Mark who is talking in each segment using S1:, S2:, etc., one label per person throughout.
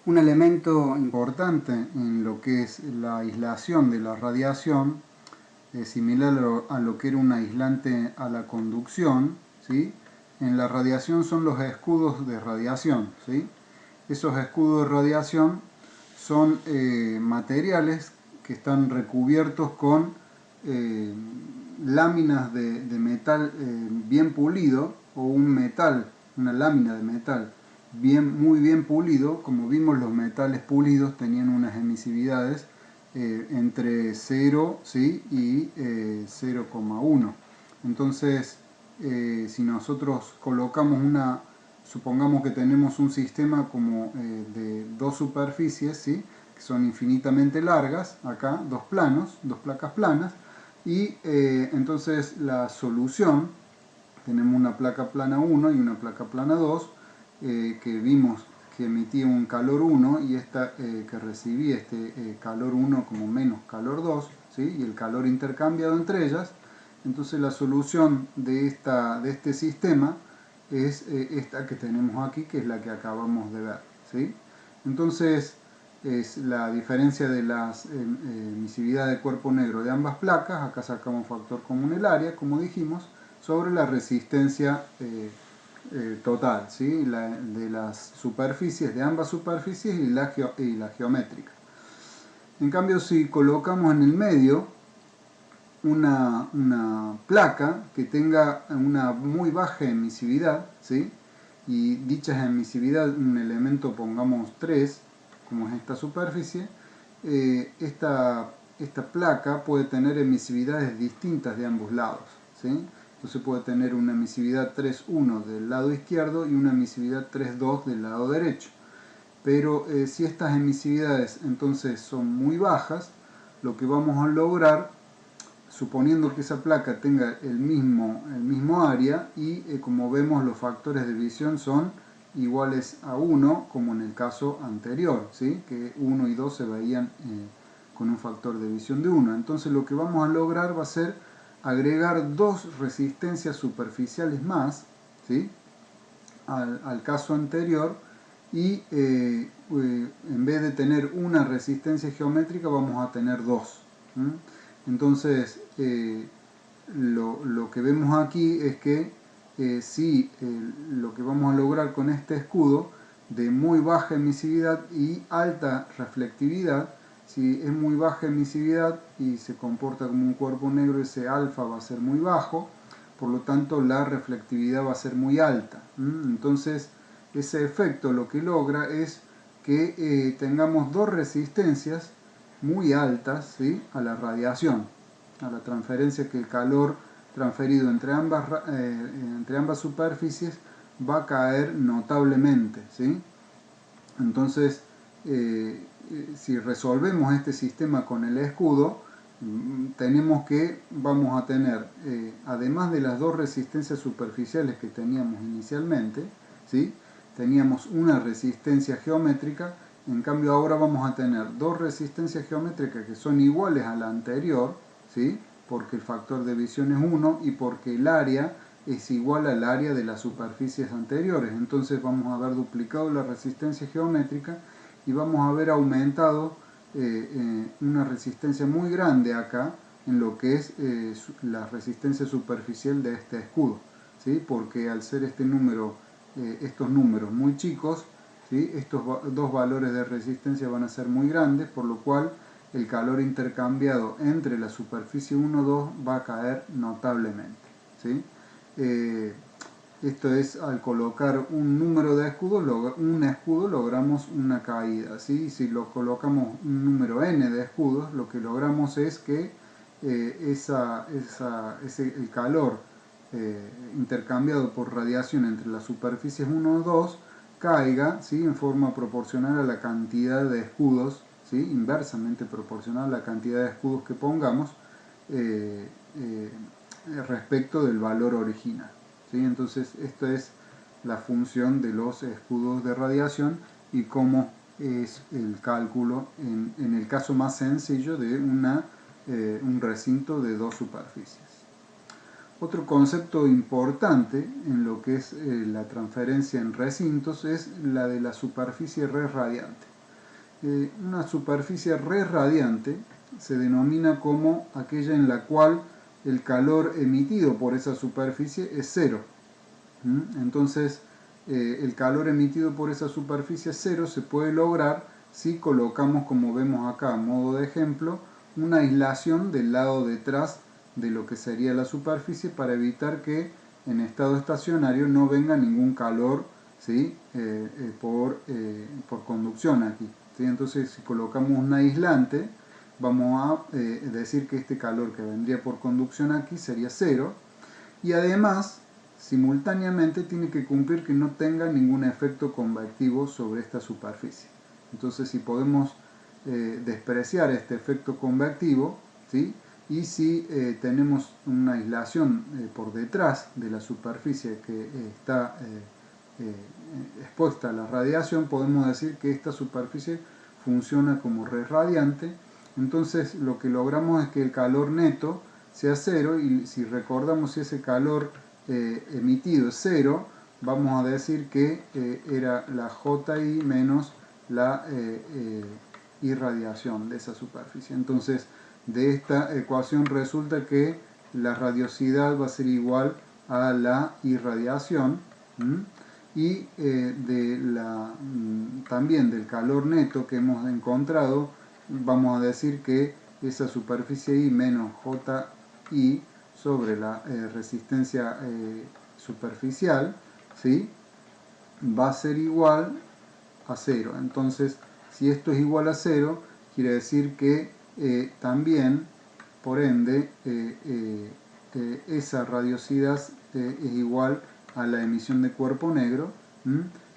S1: Un elemento importante en lo que es la aislación de la radiación, similar a lo que era un aislante a la conducción, ¿sí? En la radiación son los escudos de radiación, ¿sí? Esos escudos de radiación son materiales que están recubiertos con láminas de metal bien pulido, o un metal, una lámina de metal muy bien pulido. Como vimos, los metales pulidos tenían unas emisividades entre 0, ¿sí? y 0,1. Entonces, si nosotros colocamos supongamos que tenemos un sistema como de dos superficies, ¿sí? que son infinitamente largas, acá dos placas planas, y entonces la solución, tenemos una placa plana 1 y una placa plana 2, que vimos que emitía un calor 1 y esta que recibía este calor 1 como menos calor 2, ¿sí? y el calor intercambiado entre ellas. Entonces la solución de este sistema es esta que tenemos aquí, que es la que acabamos de ver, ¿sí? Entonces es la diferencia de las emisividad de cuerpo negro de ambas placas. Acá sacamos factor común el área, como dijimos, sobre la resistencia total, ¿sí? de las superficies, de ambas superficies, y la geométrica. En cambio, si colocamos en el medio una placa que tenga una muy baja emisividad, ¿sí? y dicha emisividad, un elemento, pongamos 3, como es esta superficie, esta placa puede tener emisividades distintas de ambos lados, ¿sí? Entonces puede tener una emisividad 3,1 del lado izquierdo y una emisividad 3,2 del lado derecho. Pero si estas emisividades entonces son muy bajas, lo que vamos a lograr, suponiendo que esa placa tenga el mismo área, y como vemos los factores de visión son iguales a 1, como en el caso anterior, ¿sí? que 1 y 2 se veían con un factor de visión de 1. Entonces lo que vamos a lograr va a ser agregar dos resistencias superficiales más, ¿sí? al caso anterior, y en vez de tener una resistencia geométrica vamos a tener dos. Entonces lo que vemos aquí es que si lo que vamos a lograr con este escudo de muy baja emisividad y alta reflectividad, si es muy baja emisividad y se comporta como un cuerpo negro, ese alfa va a ser muy bajo, por lo tanto la reflectividad va a ser muy alta. Entonces ese efecto lo que logra es que tengamos dos resistencias muy altas, ¿sí? a la radiación, a la transferencia, que el calor transferido entre ambas superficies va a caer notablemente, ¿sí? Entonces, si resolvemos este sistema con el escudo, vamos a tener, además de las dos resistencias superficiales que teníamos inicialmente, ¿sí? teníamos una resistencia geométrica. En cambio ahora vamos a tener dos resistencias geométricas que son iguales a la anterior, ¿sí? porque el factor de visión es 1 y porque el área es igual al área de las superficies anteriores. Entonces vamos a haber duplicado la resistencia geométrica y vamos a haber aumentado una resistencia muy grande acá en lo que es la resistencia superficial de este escudo, ¿sí? porque al ser estos números muy chicos, ¿sí? estos dos valores de resistencia van a ser muy grandes, por lo cual el calor intercambiado entre la superficie 1 y 2 va a caer notablemente, ¿sí? Esto es, al colocar un número de un escudo logramos una caída, ¿sí? Si lo colocamos un número n de escudos, lo que logramos es que el calor intercambiado por radiación entre las superficies 1 y 2 caiga, ¿sí? en forma proporcional a la cantidad de escudos, ¿sí? inversamente proporcional a la cantidad de escudos que pongamos respecto del valor original. ¿Sí? Entonces esta es la función de los escudos de radiación y cómo es el cálculo en el caso más sencillo de un recinto de dos superficies. Otro concepto importante en lo que es la transferencia en recintos es la de la superficie red radiante. una superficie radiante se denomina como aquella en la cual el calor emitido por esa superficie es cero. Entonces, el calor emitido por esa superficie cero se puede lograr si colocamos, como vemos acá a modo de ejemplo, una aislación del lado detrás de lo que sería la superficie para evitar que en estado estacionario no venga ningún calor, ¿sí? Por conducción aquí, ¿sí? Entonces, si colocamos un aislante, vamos a decir que este calor que vendría por conducción aquí sería cero, y además simultáneamente tiene que cumplir que no tenga ningún efecto convectivo sobre esta superficie. Entonces, si podemos despreciar este efecto convectivo, ¿sí? Y si tenemos una aislación por detrás de la superficie que está expuesta a la radiación, podemos decir que esta superficie funciona como red radiante. Entonces, lo que logramos es que el calor neto sea cero, y si recordamos, si ese calor emitido es cero, vamos a decir que era la JI menos la irradiación de esa superficie. Entonces, de esta ecuación resulta que la radiosidad va a ser igual a la irradiación, y también del calor neto que hemos encontrado, vamos a decir que esa superficie I menos JI sobre la resistencia superficial, ¿sí? Va a ser igual a cero. Entonces, si esto es igual a cero, quiere decir que también, por ende, esa radiosidad es igual a la emisión de cuerpo negro.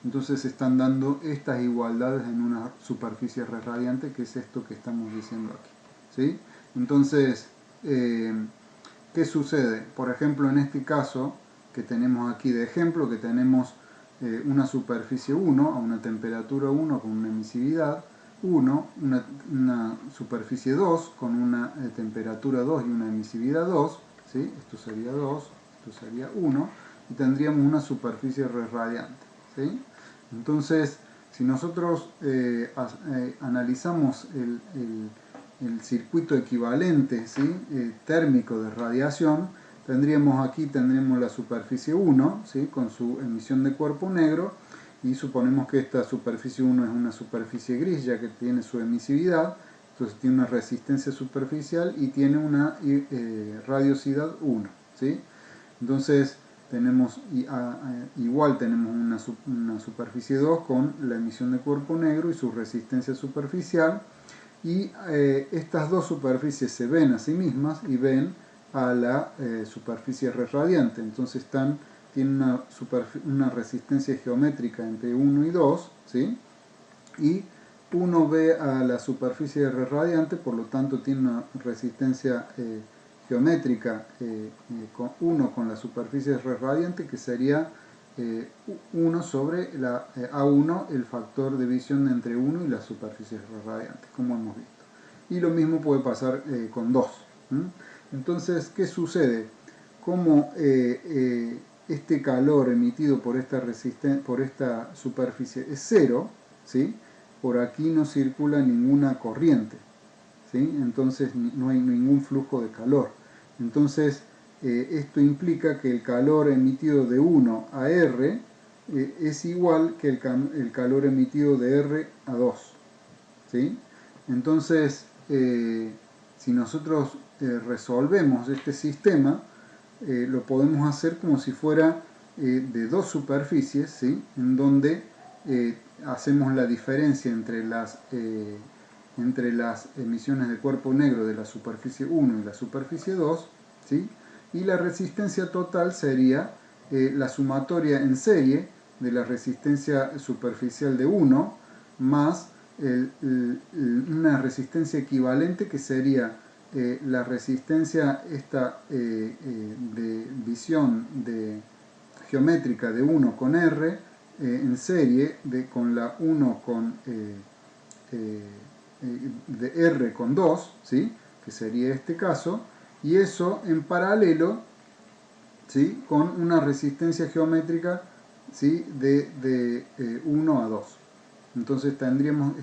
S1: Entonces se están dando estas igualdades en una superficie radiante, que es esto que estamos diciendo aquí, ¿sí? Entonces, ¿qué sucede? Por ejemplo, en este caso que tenemos aquí de ejemplo, que tenemos una superficie 1 a una temperatura 1 con una emisividad 1, una superficie 2 con una temperatura 2 y una emisividad 2, ¿sí? Esto sería 2, esto sería 1, y tendríamos una superficie radiante, ¿sí? Entonces, si nosotros analizamos el circuito equivalente, ¿sí? Térmico de radiación, tendríamos la superficie 1, ¿sí? Con su emisión de cuerpo negro, y suponemos que esta superficie 1 es una superficie gris, ya que tiene su emisividad, entonces tiene una resistencia superficial y tiene una radiosidad 1, ¿sí? Entonces, igual tenemos una superficie 2 con la emisión de cuerpo negro y su resistencia superficial, y estas dos superficies se ven a sí mismas y ven a la superficie radiante. Entonces tienen una resistencia geométrica entre 1 y 2, ¿sí? Y uno ve a la superficie radiante, por lo tanto tiene una resistencia geométrica 1 con la superficie radiante, que sería 1 sobre la A1, el factor de visión entre 1 y la superficie radiante, como hemos visto. Y lo mismo puede pasar con 2. Entonces, ¿qué sucede? Como este calor emitido por esta superficie es cero, ¿sí? Por aquí no circula ninguna corriente, ¿sí? Entonces no hay ningún flujo de calor. Entonces, esto implica que el calor emitido de 1 a R es igual que el calor emitido de R a 2, ¿sí? Entonces, si nosotros resolvemos este sistema, lo podemos hacer como si fuera de dos superficies, ¿sí? En donde hacemos la diferencia entre las emisiones de cuerpo negro de la superficie 1 y la superficie 2, ¿sí? Y la resistencia total sería la sumatoria en serie de la resistencia superficial de 1 más una resistencia equivalente, que sería la resistencia de visión geométrica de 1 con R en serie con la 1 de R con 2, ¿sí? Que sería este caso, y eso en paralelo, ¿sí? Con una resistencia geométrica, ¿sí? de 1 a 2. Entonces estaríamos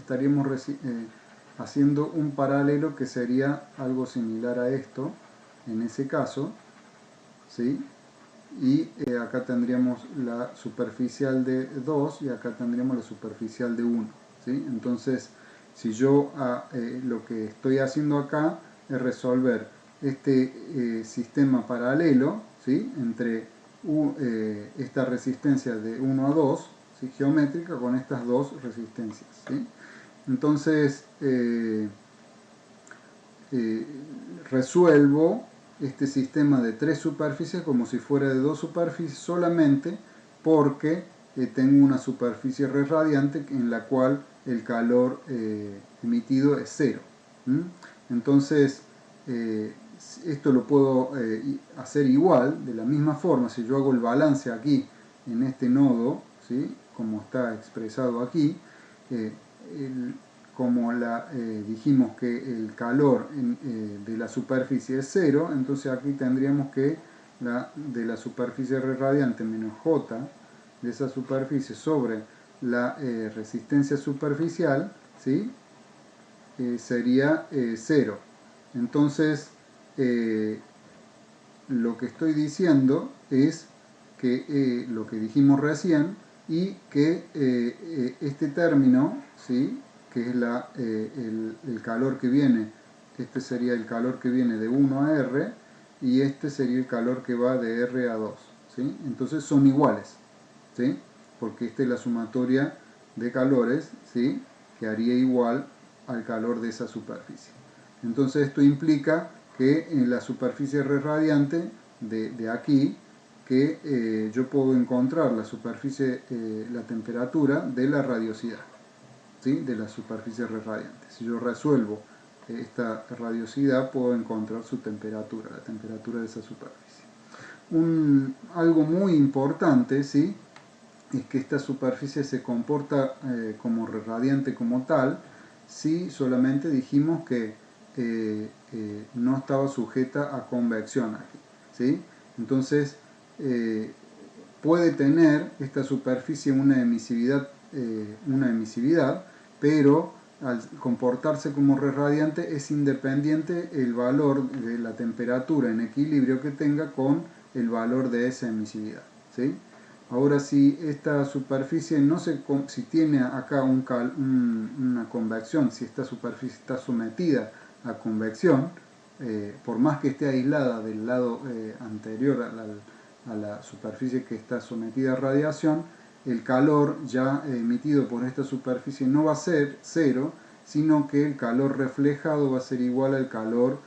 S1: haciendo un paralelo que sería algo similar a esto, en ese caso, ¿sí? Y acá tendríamos la superficial de 2 y acá tendríamos la superficial de 1, ¿sí? Entonces, si yo lo que estoy haciendo acá es resolver este sistema paralelo, ¿sí? Entre esta resistencia de 1 a 2, ¿sí? Geométrica, con estas dos resistencias, ¿sí? Entonces, resuelvo este sistema de tres superficies como si fuera de dos superficies solamente porque tengo una superficie radiante en la cual el calor emitido es cero. Entonces, esto lo puedo hacer igual, de la misma forma, si yo hago el balance aquí en este nodo, ¿sí? Como está expresado aquí, como dijimos que el calor de la superficie es cero, entonces aquí tendríamos que de la superficie radiante menos J de esa superficie sobre la resistencia superficial, ¿sí? Sería cero. Entonces, lo que estoy diciendo es que lo que dijimos recién y que este término, ¿sí? Que es el calor que viene, este sería el calor que viene de 1 a R y este sería el calor que va de R a 2, ¿sí? Entonces son iguales, ¿sí? Porque esta es la sumatoria de calores, ¿sí? Que haría igual al calor de esa superficie. Entonces esto implica que en la superficie radiante de aquí, que yo puedo encontrar la superficie, la temperatura de la radiosidad, ¿sí? De la superficie radiante. Si yo resuelvo esta radiosidad, puedo encontrar su temperatura, la temperatura de esa superficie. Algo muy importante, ¿sí? Es que esta superficie se comporta como radiante como tal si solamente dijimos que no estaba sujeta a convección aquí, ¿sí? Entonces puede tener esta superficie una emisividad, pero al comportarse como radiante es independiente el valor de la temperatura en equilibrio que tenga con el valor de esa emisividad, ¿sí? Ahora, si esta superficie si tiene acá una convección, si esta superficie está sometida a convección, por más que esté aislada del lado anterior a la superficie que está sometida a radiación, el calor ya emitido por esta superficie no va a ser cero, sino que el calor reflejado va a ser igual al calor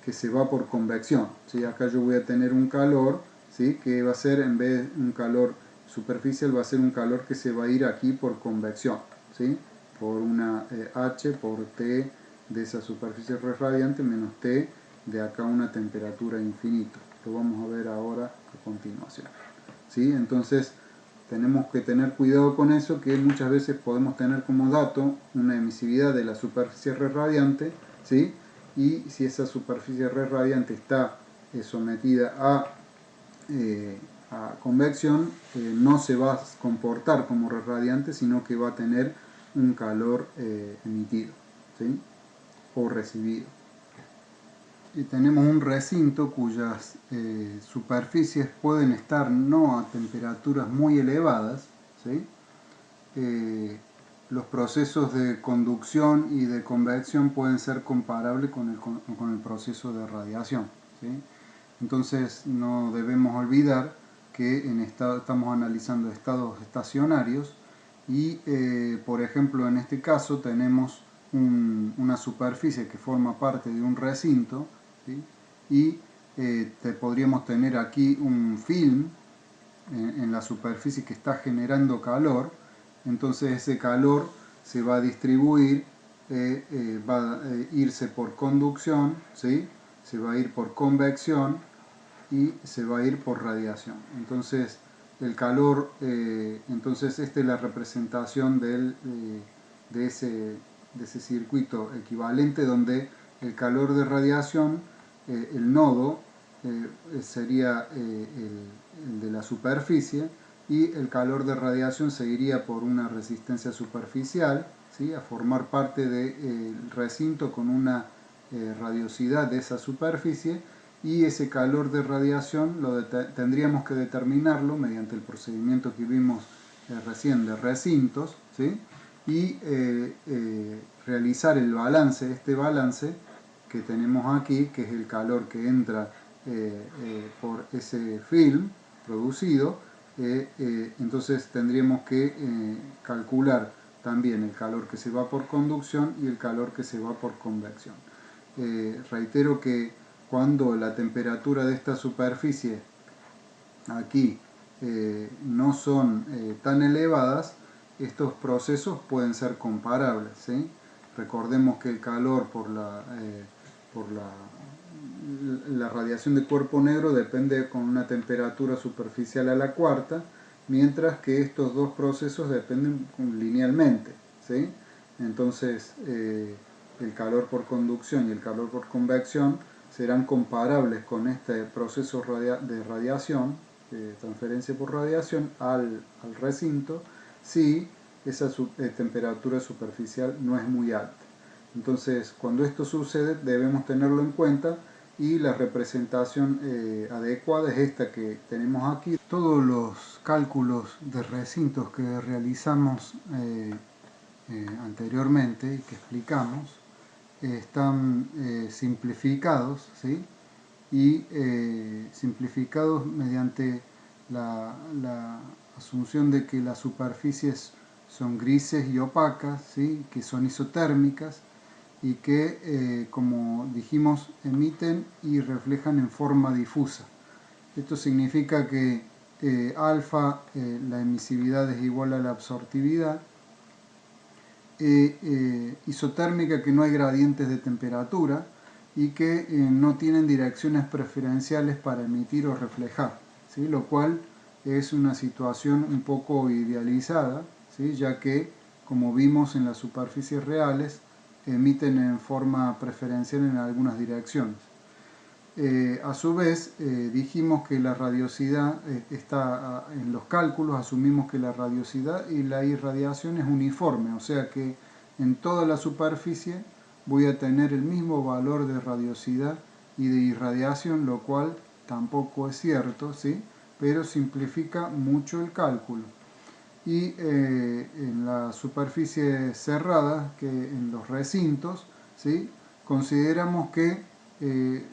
S1: que se va por convección, ¿sí? Acá yo voy a tener un calor, ¿sí? Que va a ser, en vez de un calor superficial, va a ser un calor que se va a ir aquí por convección, ¿sí? Por una H por T de esa superficie radiante menos T de acá una temperatura infinita. Lo vamos a ver ahora a continuación, ¿sí? Entonces tenemos que tener cuidado con eso, que muchas veces podemos tener como dato una emisividad de la superficie radiante, ¿sí? Y si esa superficie radiante está sometida a convección, no se va a comportar como radiante, sino que va a tener un calor emitido, ¿sí? O recibido. Y tenemos un recinto cuyas superficies pueden estar no a temperaturas muy elevadas, ¿sí? Los procesos de conducción y de convección pueden ser comparables con el proceso de radiación, ¿sí? Entonces no debemos olvidar que estamos analizando estados estacionarios y por ejemplo en este caso tenemos una superficie que forma parte de un recinto, ¿sí? Y podríamos tener aquí un film en la superficie que está generando calor. Entonces ese calor se va a distribuir, va a irse por conducción, ¿sí? Se va a ir por convección y se va a ir por radiación. Entonces el calor, entonces esta es la representación de ese circuito equivalente donde el calor de radiación, el nodo, sería el de la superficie y el calor de radiación se iría por una resistencia superficial, ¿sí? A formar parte del recinto con una radiosidad de esa superficie, y ese calor de radiación tendríamos que determinarlo mediante el procedimiento que vimos recién de recintos, ¿sí? Y realizar el balance, este balance que tenemos aquí, que es el calor que entra por ese film producido. Entonces tendríamos que calcular también el calor que se va por conducción y el calor que se va por convección. Reitero que cuando la temperatura de esta superficie aquí no son tan elevadas, estos procesos pueden ser comparables, ¿sí? Recordemos que el calor por la radiación de cuerpo negro depende con una temperatura superficial a la cuarta, mientras que estos dos procesos dependen linealmente, ¿sí? Entonces el calor por conducción y el calor por convección serán comparables con este proceso de radiación, transferencia por radiación al recinto, si esa temperatura superficial no es muy alta. Entonces, cuando esto sucede, debemos tenerlo en cuenta, y la representación adecuada es esta que tenemos aquí. Todos los cálculos de recintos que realizamos anteriormente y que explicamos están simplificados, ¿sí? Y simplificados mediante la asunción de que las superficies son grises y opacas, ¿sí? Que son isotérmicas y que, como dijimos, emiten y reflejan en forma difusa. Esto significa que alfa, la emisividad es igual a la absortividad, isotérmica, que no hay gradientes de temperatura y que no tienen direcciones preferenciales para emitir o reflejar, ¿sí? Lo cual es una situación un poco idealizada, ¿sí? Ya que, como vimos en las superficies reales, emiten en forma preferencial en algunas direcciones. A su vez, dijimos que la radiosidad está en los cálculos, asumimos que la radiosidad y la irradiación es uniforme, o sea que en toda la superficie voy a tener el mismo valor de radiosidad y de irradiación, lo cual tampoco es cierto, ¿sí? Pero simplifica mucho el cálculo. Y en la superficie cerrada, que en los recintos, ¿sí? Consideramos que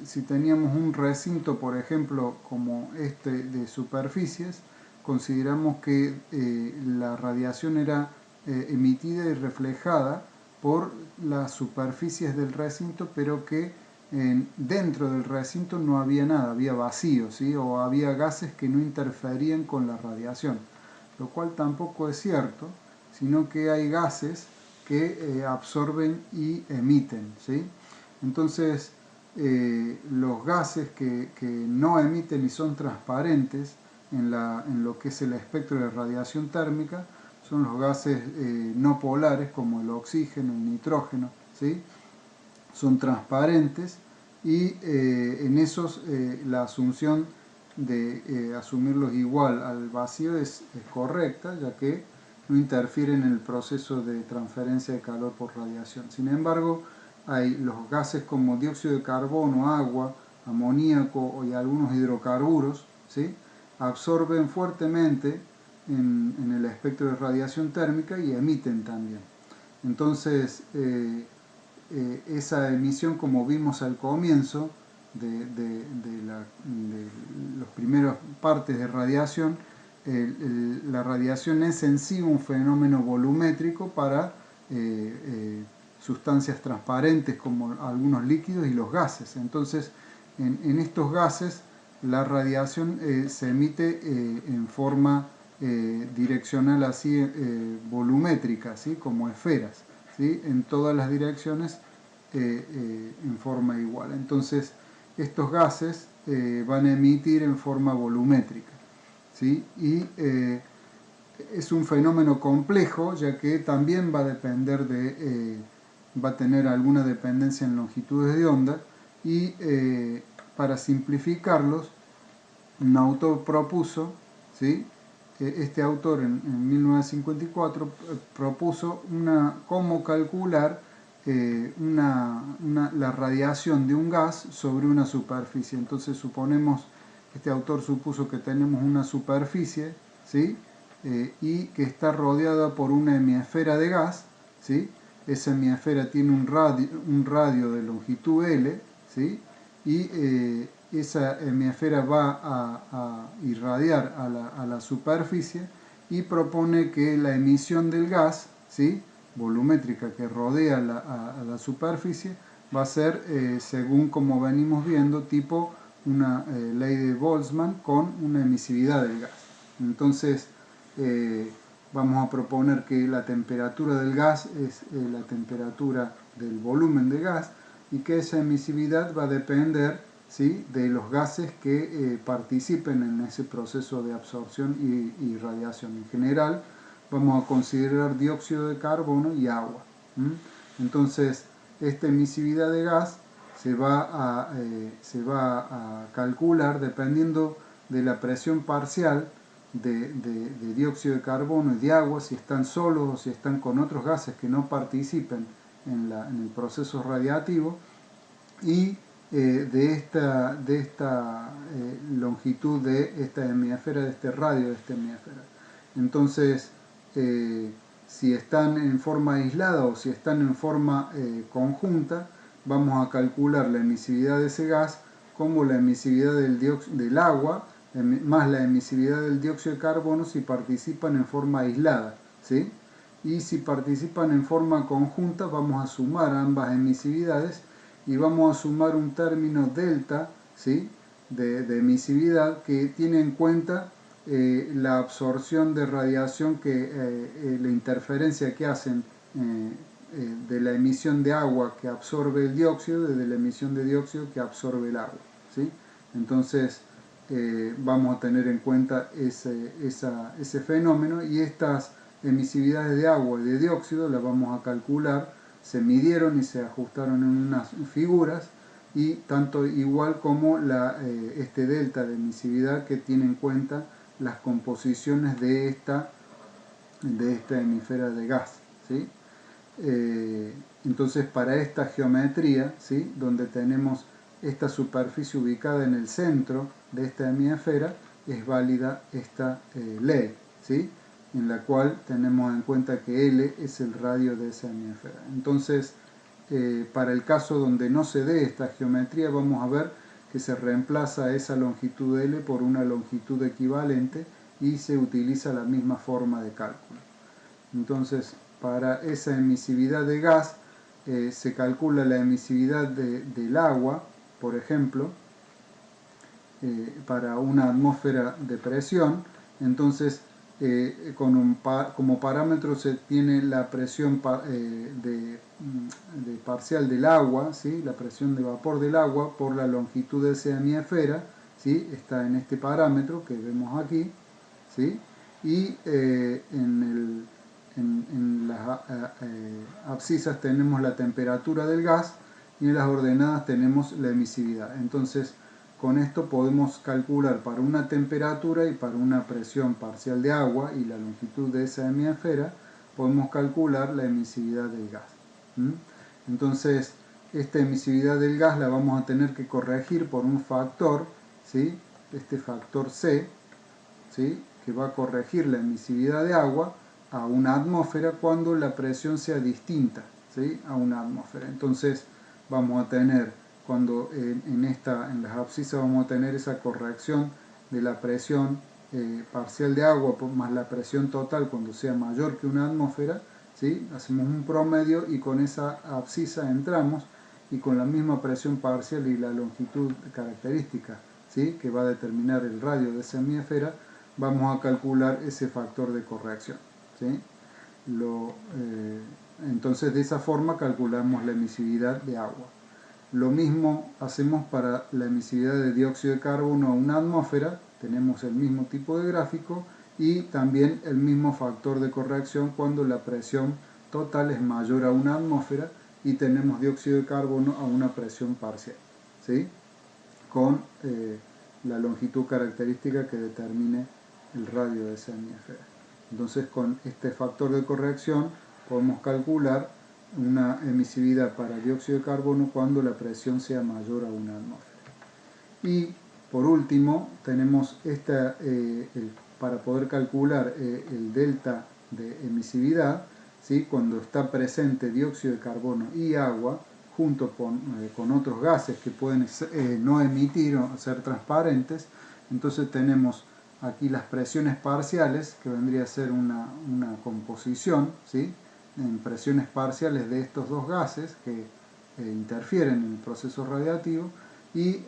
S1: si teníamos un recinto, por ejemplo, como este de superficies, consideramos que la radiación era emitida y reflejada por las superficies del recinto, pero que dentro del recinto no había nada, había vacío, ¿sí? O había gases que no interferían con la radiación, lo cual tampoco es cierto, sino que hay gases que absorben y emiten, ¿sí? Entonces, los gases que no emiten y son transparentes en lo que es el espectro de radiación térmica son los gases no polares, como el oxígeno, el nitrógeno, ¿sí? Son transparentes, y en esos la asunción de asumirlos igual al vacío es correcta, ya que no interfieren en el proceso de transferencia de calor por radiación. Sin embargo, hay los gases como dióxido de carbono, agua, amoníaco y algunos hidrocarburos, ¿sí? Absorben fuertemente en el espectro de radiación térmica y emiten también. Entonces, esa emisión, como vimos al comienzo de las primeras partes de radiación, la radiación es en sí un fenómeno volumétrico para sustancias transparentes como algunos líquidos y los gases. Entonces, en estos gases la radiación se emite en forma direccional, así volumétrica, ¿sí? Como esferas, ¿sí? En todas las direcciones en forma igual. Entonces, estos gases van a emitir en forma volumétrica, ¿sí? Y es un fenómeno complejo, ya que también va a depender va a tener alguna dependencia en longitudes de onda, y para simplificarlos, un autor propuso, ¿sí? este autor en 1954 propuso cómo calcular la radiación de un gas sobre una superficie. Entonces este autor supuso que tenemos una superficie, ¿sí? Y que está rodeada por una hemisfera de gas, ¿sí? Esa hemisfera tiene un radio de longitud L, ¿sí? Y esa hemisfera va a irradiar a la superficie y propone que la emisión del gas, ¿sí? Volumétrica que rodea a la superficie va a ser, según como venimos viendo, tipo una ley de Boltzmann con una emisividad del gas. Entonces vamos a proponer que la temperatura del gas es la temperatura del volumen de gas y que esa emisividad va a depender, ¿sí?, de los gases que participen en ese proceso de absorción y radiación. En general vamos a considerar dióxido de carbono y agua. Entonces esta emisividad de gas se va a calcular dependiendo de la presión parcial de dióxido de carbono y de agua, si están solos o si están con otros gases que no participen en el proceso radiativo, y de esta longitud de esta hemisfera, de este radio de esta hemisfera. Entonces, si están en forma aislada o si están en forma conjunta, vamos a calcular la emisividad de ese gas como la emisividad del agua más la emisividad del dióxido de carbono si participan en forma aislada, ¿sí? Y si participan en forma conjunta, vamos a sumar ambas emisividades y vamos a sumar un término delta, ¿sí?, de emisividad que tiene en cuenta la absorción de radiación, la interferencia que hacen de la emisión de agua que absorbe el dióxido, de la emisión de dióxido que absorbe el agua, ¿sí? Entonces vamos a tener en cuenta ese fenómeno, y estas emisividades de agua y de dióxido las vamos a calcular. Se midieron y se ajustaron en unas figuras, y tanto igual como este delta de emisividad que tiene en cuenta las composiciones de esta hemisfera de gas, ¿sí? Entonces, para esta geometría, ¿sí?, donde tenemos esta superficie ubicada en el centro de esta hemisfera, es válida esta ley, ¿sí?, en la cual tenemos en cuenta que L es el radio de esa hemisfera. Entonces, para el caso donde no se dé esta geometría, vamos a ver que se reemplaza esa longitud L por una longitud equivalente y se utiliza la misma forma de cálculo. Entonces, para esa emisividad de gas se calcula la emisividad del agua, por ejemplo, para una atmósfera de presión. Entonces, como parámetro se tiene la presión parcial del agua, ¿sí?, la presión de vapor del agua por la longitud de esa hemisfera, ¿sí?, está en este parámetro que vemos aquí, ¿sí?, y en las abscisas tenemos la temperatura del gas y en las ordenadas tenemos la emisividad. Entonces, con esto podemos calcular para una temperatura y para una presión parcial de agua y la longitud de esa hemisfera, podemos calcular la emisividad del gas. Entonces, esta emisividad del gas la vamos a tener que corregir por un factor, ¿sí?, este factor C, ¿sí?, que va a corregir la emisividad de agua a una atmósfera cuando la presión sea distinta, ¿sí?, a una atmósfera. Entonces, vamos a tener, cuando en las abscisas vamos a tener esa corrección de la presión parcial de agua más la presión total cuando sea mayor que una atmósfera, ¿sí?, hacemos un promedio y con esa abscisa entramos, y con la misma presión parcial y la longitud característica, ¿sí?, que va a determinar el radio de esa hemisfera, vamos a calcular ese factor de corrección, ¿sí? Entonces, de esa forma calculamos la emisividad de agua. Lo mismo hacemos para la emisividad de dióxido de carbono a una atmósfera. Tenemos el mismo tipo de gráfico y también el mismo factor de corrección cuando la presión total es mayor a una atmósfera y tenemos dióxido de carbono a una presión parcial, ¿sí?, con la longitud característica que determine el radio de esa hemisfera. Entonces con este factor de corrección podemos calcular una emisividad para dióxido de carbono cuando la presión sea mayor a una atmósfera. Y por último tenemos para poder calcular el delta de emisividad, ¿sí? Cuando está presente dióxido de carbono y agua junto con otros gases que pueden no emitir o ser transparentes. Entonces tenemos aquí las presiones parciales, que vendría a ser una composición, ¿sí? En presiones parciales de estos dos gases que interfieren en el proceso radiativo, y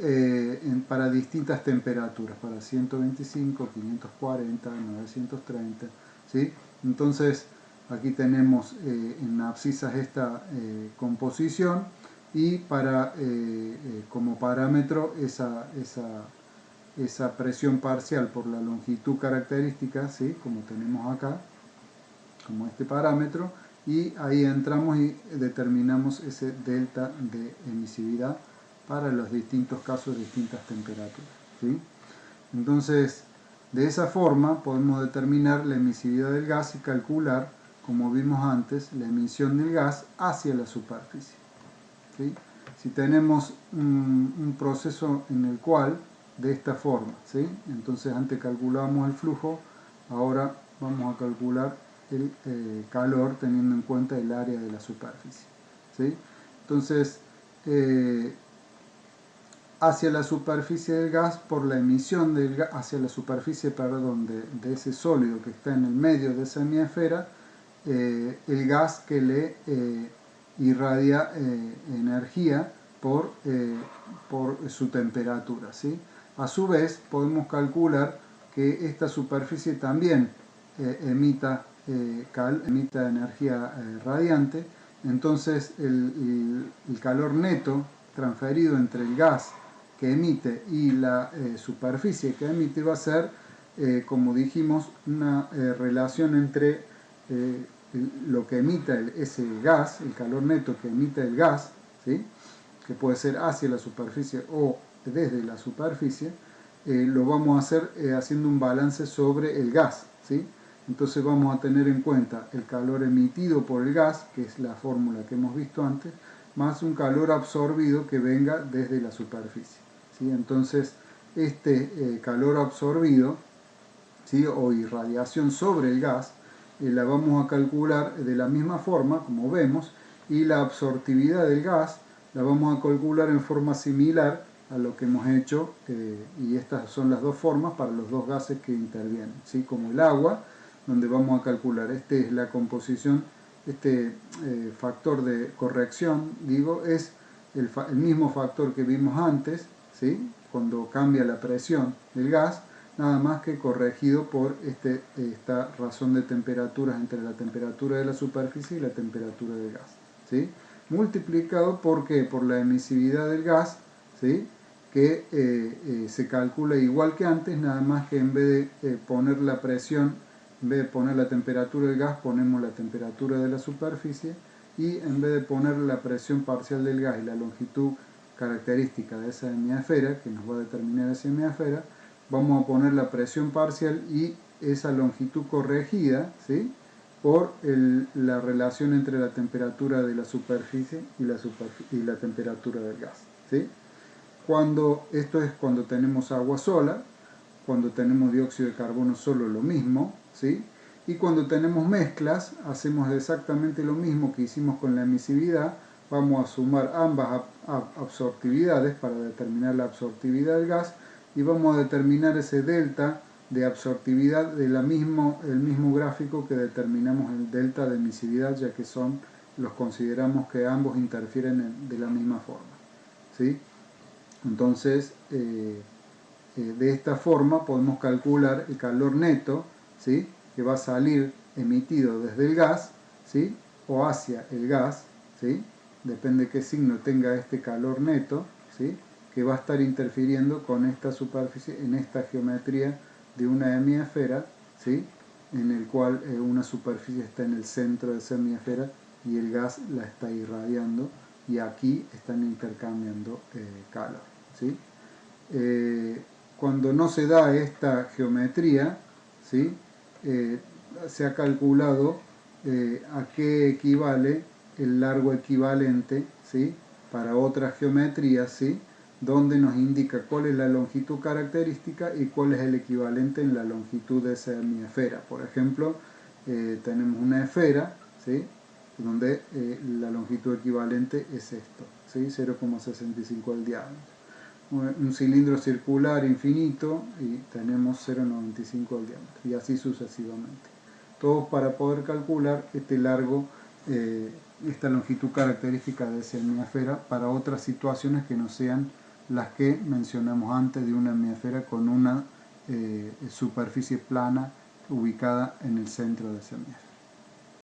S1: para distintas temperaturas, para 125, 540, 930, ¿sí? Entonces aquí tenemos en abscisas esta composición, y para como parámetro esa presión parcial por la longitud característica, ¿sí? Como tenemos acá, como este parámetro, y ahí entramos y determinamos ese delta de emisividad para los distintos casos, distintas temperaturas, ¿sí? Entonces, de esa forma podemos determinar la emisividad del gas y calcular, como vimos antes, la emisión del gas hacia la superficie, ¿sí? Si tenemos un proceso en el cual, de esta forma, ¿sí? Entonces antes calculábamos el flujo, ahora vamos a calcular el calor teniendo en cuenta el área de la superficie, ¿sí? Entonces, hacia la superficie del gas, por la emisión del gas, hacia la superficie, perdón, de ese sólido que está en el medio de esa hemisfera, el gas que le irradia energía por su temperatura, ¿sí? A su vez, podemos calcular que esta superficie también emita energía radiante. Entonces el calor neto transferido entre el gas que emite y la superficie que emite va a ser, como dijimos, una relación entre lo que emite ese gas, el calor neto que emite el gas, ¿sí? Que puede ser hacia la superficie o desde la superficie, lo vamos a hacer haciendo un balance sobre el gas, ¿sí? Entonces vamos a tener en cuenta el calor emitido por el gas, que es la fórmula que hemos visto antes, más un calor absorbido que venga desde la superficie, ¿sí? Entonces este calor absorbido, ¿sí? O irradiación sobre el gas, la vamos a calcular de la misma forma, como vemos, y la absortividad del gas la vamos a calcular en forma similar a lo que hemos hecho, y estas son las dos formas para los dos gases que intervienen, ¿sí? Como el agua, donde vamos a calcular, es la composición, factor de corrección, digo, es el mismo factor que vimos antes, ¿sí? Cuando cambia la presión del gas, nada más que corregido por esta razón de temperaturas entre la temperatura de la superficie y la temperatura del gas, ¿sí? Multiplicado ¿por qué? Por la emisividad del gas, ¿sí? Que se calcula igual que antes, nada más que en vez de poner la presión, en vez de poner la temperatura del gas, ponemos la temperatura de la superficie, y en vez de poner la presión parcial del gas y la longitud característica de esa hemisfera, que nos va a determinar esa hemisfera, vamos a poner la presión parcial y esa longitud corregida, ¿sí? Por la relación entre la temperatura de la superficie y la temperatura del gas, ¿sí? Esto es cuando tenemos agua sola, cuando tenemos dióxido de carbono solo lo mismo, ¿sí? Y cuando tenemos mezclas hacemos exactamente lo mismo que hicimos con la emisividad, vamos a sumar ambas absortividades para determinar la absortividad del gas, y vamos a determinar ese delta de absortividad del mismo gráfico que determinamos el delta de emisividad, ya que los consideramos que ambos interfieren de la misma forma, ¿sí? Entonces, de esta forma podemos calcular el calor neto, ¿sí? Que va a salir emitido desde el gas, ¿sí? O hacia el gas, ¿sí? Depende qué signo tenga este calor neto, ¿sí? Que va a estar interfiriendo con esta superficie en esta geometría de una hemisfera, ¿sí? En el cual una superficie está en el centro de esa hemisfera y el gas la está irradiando, y aquí están intercambiando calor, ¿sí? Cuando no se da esta geometría, ¿sí? Se ha calculado a qué equivale el largo equivalente, ¿sí? Para otras geometrías, ¿sí? Donde nos indica cuál es la longitud característica y cuál es el equivalente en la longitud de esa hemisfera. Por ejemplo, tenemos una esfera, ¿sí? Donde la longitud equivalente es esto, ¿sí? 0,65 al diámetro. Un cilindro circular infinito y tenemos 0,95 al diámetro, y así sucesivamente. Todos para poder calcular este largo, esta longitud característica de esa hemisfera para otras situaciones que no sean las que mencionamos antes de una hemisfera con una superficie plana ubicada en el centro de esa hemisfera.